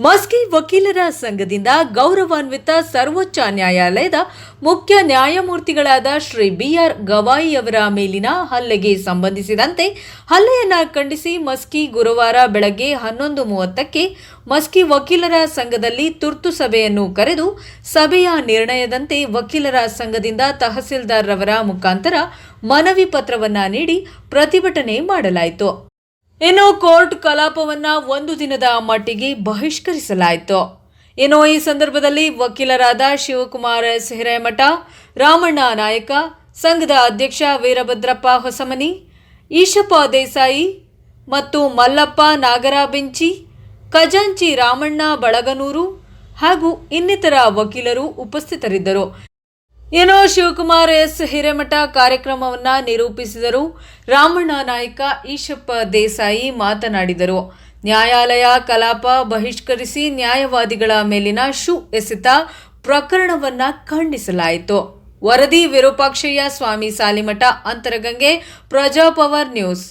ಮಸ್ಕಿ ವಕೀಲರ ಸಂಘದಿಂದ ಗೌರವಾನ್ವಿತ ಸರ್ವೋಚ್ಚ ನ್ಯಾಯಾಲಯದ ಮುಖ್ಯ ನ್ಯಾಯಮೂರ್ತಿಗಳಾದ ಶ್ರೀ ಬಿಆರ್ ಗವಾಯಿ ಅವರ ಮೇಲಿನ ಹಲ್ಲೆಗೆ ಸಂಬಂಧಿಸಿದಂತೆ ಹಲ್ಲೆಯನ್ನ ಖಂಡಿಸಿ ಮಸ್ಕಿ ಗುರುವಾರ ಬೆಳಗ್ಗೆ 11:30ಕ್ಕೆ ಮಸ್ಕಿ ವಕೀಲರ ಸಂಘದಲ್ಲಿ ತುರ್ತು ಸಭೆಯನ್ನು ಕರೆದು ಸಭೆಯ ನಿರ್ಣಯದಂತೆ ವಕೀಲರ ಸಂಘದಿಂದ ತಹಸೀಲ್ದಾರ್ ರವರ ಮುಖಾಂತರ ಮನವಿ ಪತ್ರವನ್ನ ನೀಡಿ ಪ್ರತಿಭಟನೆ ಮಾಡಲಾಯಿತು. ಇನ್ನು ಕೋರ್ಟ್ ಕಲಾಪವನ್ನ 1 ದಿನದ ಮಟ್ಟಿಗೆ ಬಹಿಷ್ಕರಿಸಲಾಯಿತು. ಇನ್ನು ಈ ಸಂದರ್ಭದಲ್ಲಿ ವಕೀಲರಾದ ಶಿವಕುಮಾರ್ ಎಸ್ ಹಿರೇಮಠ, ರಾಮಣ್ಣ ನಾಯಕ, ಸಂಘದ ಅಧ್ಯಕ್ಷ ವೀರಭದ್ರಪ್ಪ ಹೊಸಮನಿ, ಈಶಪ್ಪ ದೇಸಾಯಿ ಮತ್ತು ಮಲ್ಲಪ್ಪ ನಾಗರಬೆಂಚಿ, ಖಜಾಂಚಿ ರಾಮಣ್ಣ ಬಳಗನೂರು ಹಾಗೂ ಇನ್ನಿತರ ವಕೀಲರು ಉಪಸ್ಥಿತರಿದ್ದರು. ಏನೋ ಶಿವಕುಮಾರ್ ಎಸ್ ಹಿರೇಮಠ ಕಾರ್ಯಕ್ರಮವನ್ನು ನಿರೂಪಿಸಿದರು. ರಾಮಣ್ಣ ನಾಯಕ, ಈಶಪ್ಪ ದೇಸಾಯಿ ಮಾತನಾಡಿದರು. ನ್ಯಾಯಾಲಯ ಕಲಾಪ ಬಹಿಷ್ಕರಿಸಿ ನ್ಯಾಯವಾದಿಗಳ ಮೇಲಿನ ಶೂ ಎಸೆತ ಪ್ರಕರಣವನ್ನ ಖಂಡಿಸಲಾಯಿತು. ವರದಿ ವಿರೂಪಾಕ್ಷಯ್ಯ ಸ್ವಾಮಿ ಸಾಲಿಮಠ, ಅಂತರಗಂಗೆ, ಪ್ರಜಾಪವರ್ ನ್ಯೂಸ್.